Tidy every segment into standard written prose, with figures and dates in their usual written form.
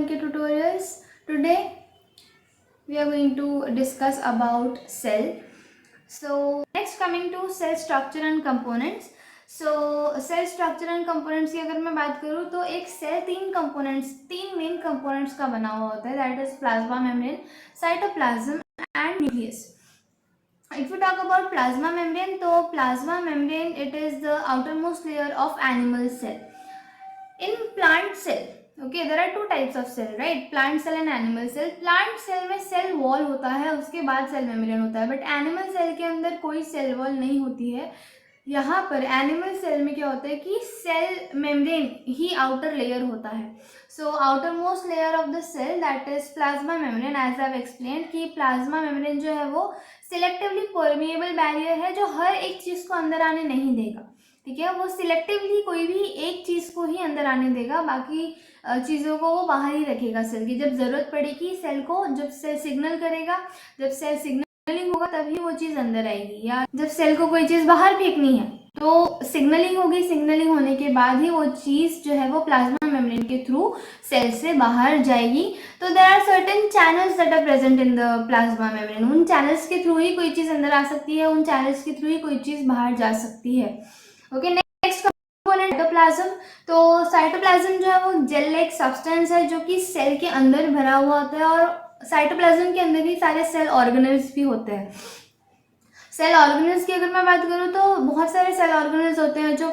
MK Tutorials. Today we are going to discuss about cell. So next coming to cell structure and components. So cell structure and components की अगर मैं बात करूँ तो एक cell तीन मेन कंपोनेंट्स का बना हुआ होता है, that is plasma membrane, cytoplasm and nucleus. If we talk about plasma membrane, तो plasma membrane it is the outermost layer of animal cell. In plant cell, okay, there are two types of cell, right? Plant cell and animal cell. Plant cell में cell wall होता है, उसके बाद cell membrane होता है, but animal cell के अंदर कोई cell wall नहीं होती है. यहाँ पर एनिमल सेल में क्या होता है कि सेल मेम्ब्रेन ही आउटर लेयर होता है. So outer most layer of the cell that is plasma membrane. As I have explained कि प्लाज्मा मेम्ब्रेन जो है वो सिलेक्टिवली परमिएबल बैरियर है जो हर एक चीज़ को अंदर आने नहीं देगा. ठीक है, वो सिलेक्टिवली कोई भी एक चीज़ को ही अंदर आने देगा, बाकी चीज़ों को वो बाहर ही रखेगा सेल की. जब ज़रूरत पड़ेगी सेल को, जब सेल सिग्नल करेगा, जब सेल सिग्नलिंग होगा तभी वो चीज़ अंदर आएगी, या जब सेल को कोई चीज़ बाहर फेंकनी है तो सिग्नलिंग होगी. सिग्नलिंग होने के बाद ही वो चीज़ जो है वो प्लाज्मा मेम्ब्रेन के थ्रू सेल से बाहर जाएगी. तो there are certain channels that are present in the plasma membrane. उन चैनल्स के थ्रू ही कोई चीज़ अंदर आ सकती है, उन चैनल्स के थ्रू ही कोई चीज़ बाहर जा सकती है. Okay, next component cytoplasm. तो साइटोप्लाज्म जो है वो जेल लाइक सब्सटेंस है जो कि सेल के अंदर भरा हुआ होता है, और साइटोप्लाज्म के अंदर ही सारे सेल ऑर्गेनेल्स भी होते हैं. सेल ऑर्गेनेल्स की अगर मैं बात करूँ तो बहुत सारे सेल ऑर्गेनेल्स होते हैं जो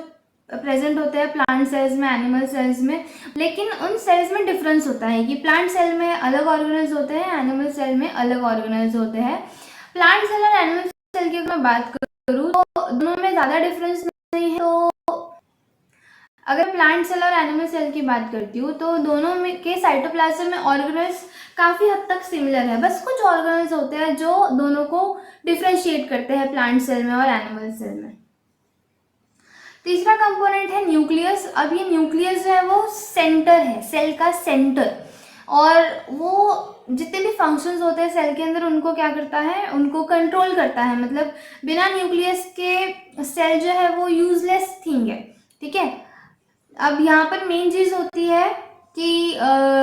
प्रेजेंट होते हैं प्लांट सेल्स में, एनिमल सेल्स में, लेकिन उन सेल्स में डिफरेंस होता है कि प्लांट सेल में अलग ऑर्गेनेल्स होते हैं, एनिमल सेल में अलग ऑर्गेनेल्स होते हैं. प्लांट सेल और एनिमल सेल की अगर मैं बात करूँ तो दोनों में ज़्यादा डिफरेंस नहीं है. तो अगर प्लांट सेल और एनिमल सेल की बात करती हूँ तो दोनों में के साइटोप्लाज्म में ऑर्गेनेल्स काफ़ी हद तक सिमिलर है. बस कुछ ऑर्गेनेल्स होते हैं जो दोनों को डिफ्रेंशिएट करते हैं प्लांट सेल में और एनिमल सेल में. तीसरा कंपोनेंट है न्यूक्लियस. अब ये न्यूक्लियस जो है वो सेंटर है, सेल का सेंटर, और वो जितने भी फंक्शंस होते हैं सेल के अंदर उनको क्या करता है, उनको कंट्रोल करता है. मतलब बिना न्यूक्लियस के सेल जो है वो यूजलेस थिंग है. ठीक है, अब यहाँ पर मेन चीज़ होती है कि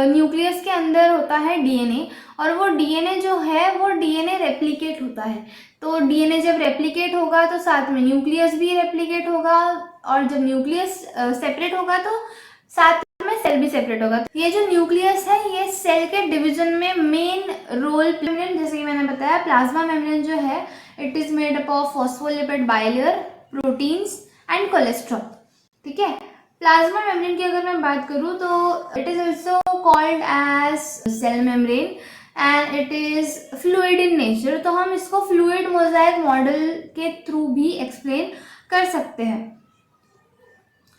न्यूक्लियस के अंदर होता है डीएनए, और वो डीएनए जो है वो डीएनए रेप्लिकेट होता है. तो डीएनए जब रेप्लिकेट होगा तो साथ में न्यूक्लियस भी रेप्लिकेट होगा, और जब न्यूक्लियस सेपरेट होगा तो साथ में सेल भी सेपरेट होगा. ये जो न्यूक्लियस है ये सेल के डिवीजन में मेन रोल प्ले. जैसे कि मैंने बताया प्लाज्मा मेम्ब्रेन जो है it is made up of phospholipid bilayer, proteins and cholesterol. ठीक है, प्लाज्मा मेम्ब्रेन की अगर मैं बात करूँ तो it is also called as cell membrane and it is fluid in nature. तो हम इसको फ्लूइड मोजाइक मॉडल के थ्रू भी एक्सप्लेन कर सकते हैं.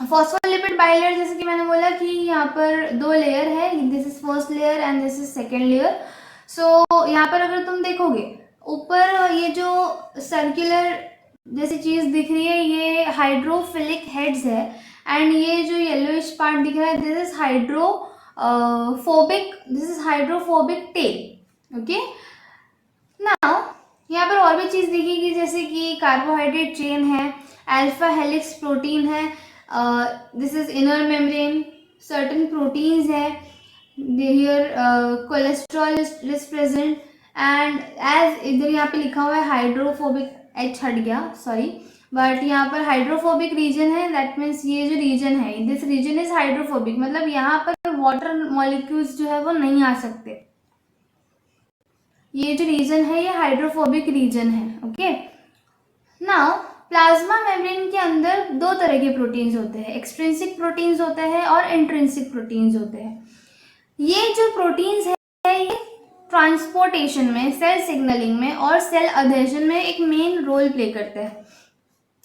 फॉस्फोलिपिड बाइलेयर, जैसे कि मैंने बोला कि यहाँ पर दो लेयर है, this is first layer and this is second layer. So यहाँ पर अगर तुम देखोगे ऊपर ये जो सर्कुलर जैसी चीज़ दिख रही है ये हाइड्रोफिलिक हेड्स है, एंड ये जो येलोइश पार्ट दिख रहा है this is hydrophobic tail. Okay, now यहाँ पर और भी चीज़ दिखेगी जैसे कि कार्बोहाइड्रेट चेन है, अल्फा हेलिक्स प्रोटीन है, this is inner membrane, certain proteins है, here cholesterol is present, and as इधर यहाँ पे लिखा हुआ है हाइड्रोफोबिक, एच हट गया सॉरी, बट यहाँ पर हाइड्रोफोबिक रीजन है, दैट मीन्स ये जो रीजन है दिस रीजन इज हाइड्रोफोबिक, मतलब यहाँ पर वाटर मॉलिक्यूल्स जो है वो नहीं आ सकते. ये जो रीजन है ये हाइड्रोफोबिक रीजन है. ओके, नाउ प्लाज्मा मेम्ब्रेन के अंदर दो तरह के प्रोटीन्स होते हैं, एक्सट्रिंसिक प्रोटीन्स होते हैं और इंट्रिंसिक प्रोटीन्स होते हैं. ये जो प्रोटीन्स है ये ट्रांसपोर्टेशन में, सेल सिग्नलिंग में और सेल अधेशन में एक मेन रोल प्ले करते हैं.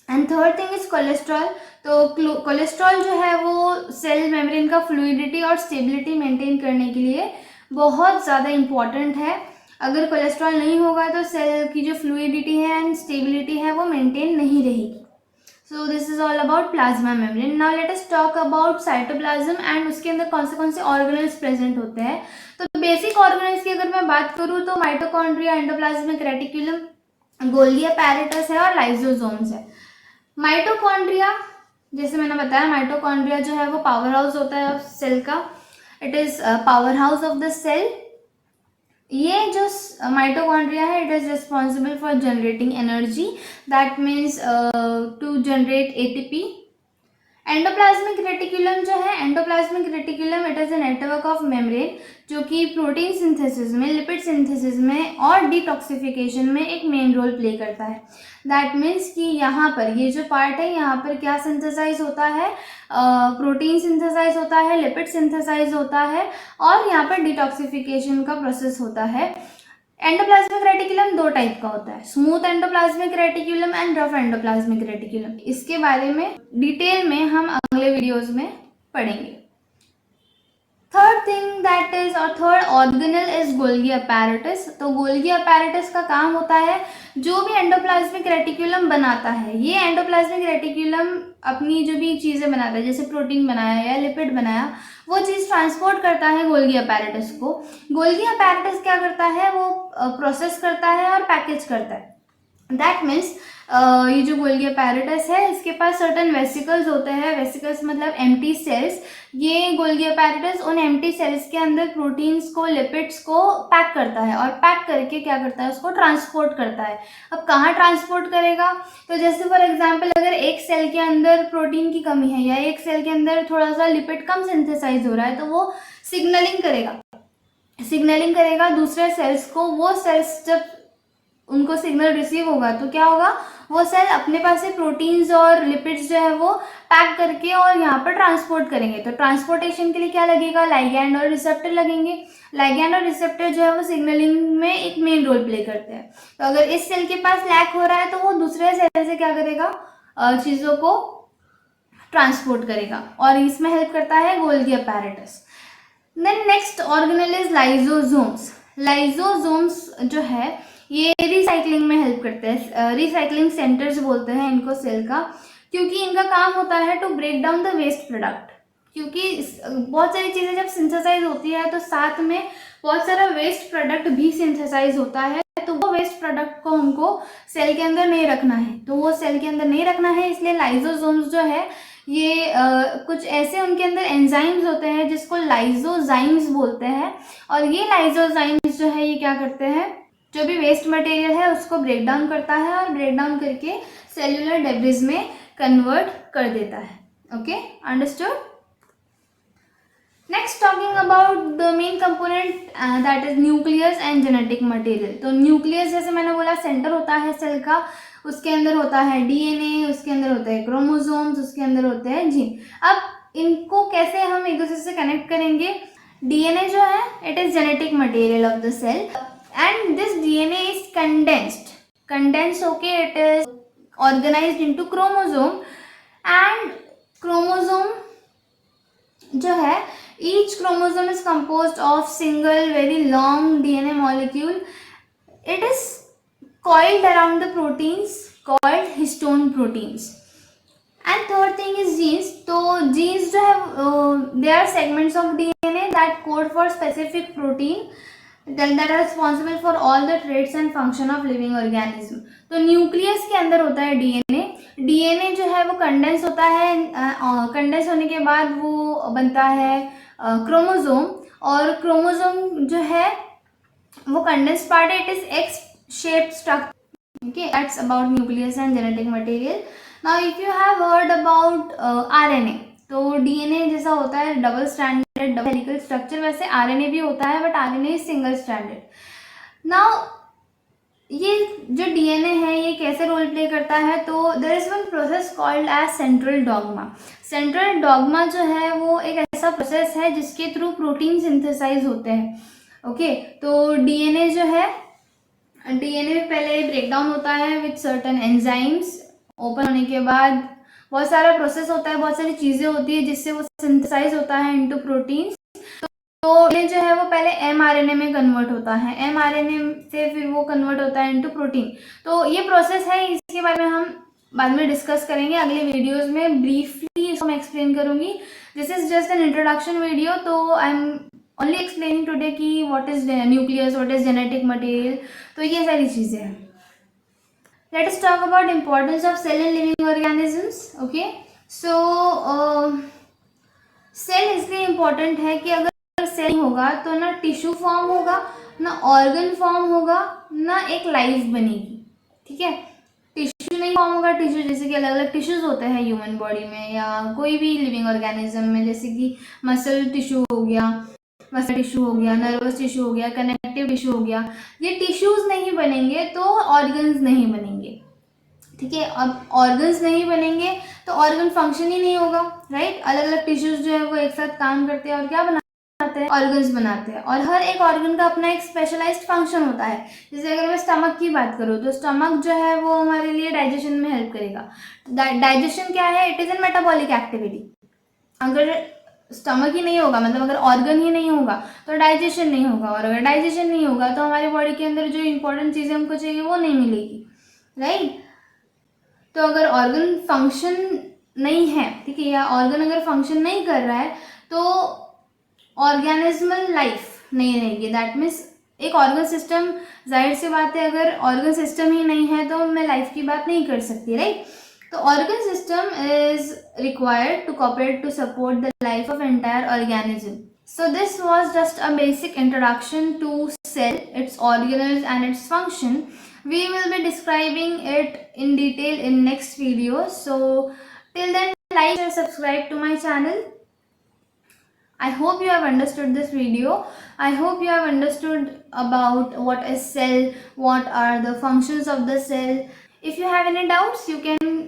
And third thing is cholesterol. तो कोलेस्ट्रॉल जो है वो सेल मेम्ब्रेन का फ्लूइडिटी और स्टेबिलिटी मेंटेन करने के लिए बहुत ज़्यादा इम्पॉर्टेंट है. अगर कोलेस्ट्रॉल नहीं होगा तो सेल की जो फ्लूइडिटी है एंड स्टेबिलिटी है वो मेंटेन नहीं रहेगी. So this is all about plasma membrane. Now let us talk about cytoplasm and उसके अंदर कौन से ऑर्गेनेल्स प्रेजेंट होते हैं. तो बेसिक ऑर्गेनेल्स की अगर मैं बात करूँ तो mitochondria, endoplasmic reticulum, Golgi apparatus है और लाइसोसोम्स है. माइटोकॉन्ड्रिया, जैसे मैंने बताया माइटोकॉन्ड्रिया जो है वो पावर हाउस होता है सेल का, it is power house of the cell. ये जो माइटोकॉन्ड्रिया है it is responsible for generating energy, that means to generate ATP. Endoplasmic reticulum जो है, endoplasmic reticulum it is a network of membrane जो कि प्रोटीन सिंथेसिस में, lipid synthesis में और डिटॉक्सिफिकेशन में एक मेन रोल प्ले करता है। दैट मीन्स कि यहाँ पर ये जो पार्ट है यहाँ पर क्या सिंथेसाइज होता है, प्रोटीन सिंथेसाइज होता है, लिपिड सिंथेसाइज होता है और यहाँ पर डिटॉक्सिफिकेशन का प्रोसेस होता है। एंडोप्लाज्मिक रेटिकुलम दो टाइप का होता है, smooth endoplasmic reticulum and rough endoplasmic reticulum. इसके बारे में डिटेल में हम अगले वीडियोस में पढ़ेंगे। थर्ड थिंग दैट इज और third organelle is Golgi apparatus. तो गोल्गी अपैरेटस का काम होता है जो भी एंडोप्लाज्मिक रेटिकुलम बनाता है, ये एंडोप्लाज्मिक रेटिकुलम अपनी जो भी चीज़ें बनाता है, जैसे प्रोटीन बनाया या लिपिड बनाया, वो चीज़ ट्रांसपोर्ट करता है गोल्गी अपैरेटस को। गोल्गी अपैरेटस क्या करता है, वो प्रोसेस करता है और पैकेज करता है। दैट मीन्स ये जो गोल्गी अपैरेटस है इसके पास सर्टन वेसिकल्स होते हैं, वेसिकल्स मतलब एम्प्टी सेल्स। ये गोल्गी अपैरेटस उन एम्प्टी सेल्स के अंदर प्रोटीन्स को, लिपिड्स को पैक करता है और पैक करके क्या करता है, उसको ट्रांसपोर्ट करता है। अब कहाँ ट्रांसपोर्ट करेगा, तो जैसे फॉर एग्जांपल अगर एक सेल के अंदर प्रोटीन की कमी है या एक सेल के अंदर थोड़ा सा लिपिड कम सिंथेसाइज हो रहा है, तो वो सिग्नलिंग करेगा दूसरे सेल्स को। वो सेल्स जब उनको सिग्नल रिसीव होगा तो क्या होगा, वो सेल अपने पास से प्रोटीन्स और लिपिड्स जो है वो पैक करके और यहाँ पर ट्रांसपोर्ट करेंगे। तो ट्रांसपोर्टेशन के लिए क्या लगेगा, लाइगैंड और रिसेप्टर लगेंगे। लाइगैंड और रिसेप्टर जो है वो सिग्नलिंग में एक मेन रोल प्ले करते हैं। तो अगर इस सेल के पास लैक हो रहा है तो वो दूसरे सेल से क्या करेगा, चीज़ों को ट्रांसपोर्ट करेगा और इसमें हेल्प करता है Golgi apparatus. Then next organelle is lysosomes. Lysosomes जो है ये रिसाइकलिंग में हेल्प करते हैं, रिसाइकलिंग सेंटर्स बोलते हैं इनको सेल का, क्योंकि इनका काम होता है to break down the waste product. क्योंकि बहुत सारी चीज़ें जब सिंथेसाइज होती है तो साथ में बहुत सारा वेस्ट प्रोडक्ट भी सिंथेसाइज होता है, तो वो वेस्ट प्रोडक्ट को हमको सेल के अंदर नहीं रखना है, तो वो सेल के अंदर नहीं रखना है, इसलिए लाइजोसोम्स जो है ये कुछ ऐसे उनके अंदर एंजाइम्स होते हैं जिसको लाइजोजाइम्स बोलते हैं। और ये लाइजोजाइम्स जो है ये क्या करते हैं, जो भी वेस्ट मटेरियल है उसको ब्रेक डाउन करता है और ब्रेक डाउन करके सेल्यूलर डेब्रिज में कन्वर्ट कर देता है। Okay, understood. Next talking about the main component that is nucleus and genetic material. तो न्यूक्लियस जैसे मैंने बोला सेंटर होता है सेल का, उसके अंदर होता है डीएनए, उसके अंदर होते हैं क्रोमोसोम्स, उसके अंदर होते हैं जीन। अब इनको कैसे हम एक दूसरे से कनेक्ट करेंगे, डीएनए जो है it is genetic material of the cell and this DNA is condensed okay, it is organized into chromosome and chromosome जो है each chromosome is composed of single very long DNA molecule. It is coiled around the proteins called histone proteins. And third thing is genes. तो genes जो है they are segments of DNA that code for specific protein that are responsible for all the traits and function of living organism. तो nucleus के अंदर होता है DNA. DNA जो है वो कंडेंस होता है, कंडेंस होने के बाद वो बनता है क्रोमोसोम, और क्रोमोसोम जो है वो कंडेंस पार्ट है, it is x shaped structure. Okay, that's about nucleus and genetic material. Now if you have heard about RNA, तो डीएनए जैसा होता है double stranded double helical structure, वैसे आरएनए भी होता है but RNA is single stranded. Now ये जो डीएनए है ये कैसे रोल प्ले करता है, तो there is one process called as central dogma. Central dogma जो है वो एक ऐसा प्रोसेस है जिसके थ्रू प्रोटीन सिंथेसाइज होते हैं। ओके, तो डीएनए जो है, डीएनए में पहले ब्रेक डाउन होता है विथ सर्टन एंजाइम्स, ओपन होने के बाद बहुत सारा प्रोसेस होता है, बहुत सारी चीज़ें होती है जिससे वो सिंथेसाइज होता है इनटू प्रोटीन्स। तो ये जो है वो पहले एमआरएनए में कन्वर्ट होता है, एमआरएनए से फिर वो कन्वर्ट होता है इनटू प्रोटीन। तो ये प्रोसेस है, इसके बारे में हम बाद में डिस्कस करेंगे अगले वीडियोस में, ब्रीफली इसको मैं एक्सप्लेन करूंगी। This is just an introduction video, तो I am only explaining today कि what is nucleus, what is genetic material, तो ये सारी चीज़ें हैं। Let us talk about importance of cell in living organisms. Okay, so cell इसलिए important है कि अगर सेल होगा तो ना टिश्यू फॉर्म होगा, ना ऑर्गन फॉर्म होगा, ना एक लाइफ बनेगी। ठीक है, टिश्यू नहीं फॉर्म होगा। टिश्यू जैसे कि अलग अलग टिश्यूज होते हैं ह्यूमन बॉडी में या कोई भी लिविंग ऑर्गेनिज्म में, जैसे कि मसल टिश्यू हो गया, मसल टिश्यू हो गया, नर्वस टिश्यू हो गया, कनेक्टिव टिश्यू हो गया। ये टिश्यूज नहीं बनेंगे तो ऑर्गन्स नहीं बनेंगे। ठीक है, अब ऑर्गन्स नहीं बनेंगे तो ऑर्गन फंक्शन ही नहीं होगा, राइट। अलग अलग टिश्यूज जो है वो एक साथ काम करते हैं और क्या बनाते हैं, ऑर्गन्स बनाते हैं। और हर एक ऑर्गन का अपना एक स्पेशलाइज्ड फंक्शन होता है। जैसे अगर मैं स्टमक की बात करूँ तो स्टमक जो है वो हमारे लिए डाइजेशन में हेल्प करेगा। डाइजेशन क्या है, it is an metabolic activity. अगर स्टमक ही नहीं होगा, मतलब अगर ऑर्गन ही नहीं होगा तो डाइजेशन नहीं होगा, और अगर डाइजेशन नहीं होगा तो हमारी बॉडी के अंदर जो इंपॉर्टेंट चीज़ें हमको चाहिए वो नहीं मिलेगी, राइट। तो अगर ऑर्गन फंक्शन नहीं है, ठीक है, या ऑर्गन अगर फंक्शन नहीं कर रहा है तो ऑर्गेनिज्मल लाइफ नहीं रहेगी। दैट मीन्स एक ऑर्गन सिस्टम, जाहिर सी बात है अगर ऑर्गन सिस्टम ही नहीं है तो मैं लाइफ की बात नहीं कर सकती, राइट। तो organ system is required to cooperate to support the life of entire organism. So this was just a basic introduction to cell, its organelles and its function. We will be describing it in detail in next video. So till then, like and subscribe to my channel. I hope you have understood this video. I hope you have understood about what is cell, what are the functions of the cell. If you have any doubts, you can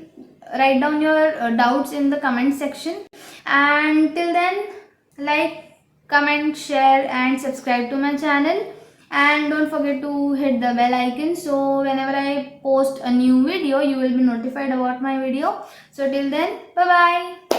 write down your doubts in the comment section. And till then, like, comment, share and subscribe to my channel, and don't forget to hit the bell icon so whenever I post a new video you will be notified about my video. So till then, bye bye.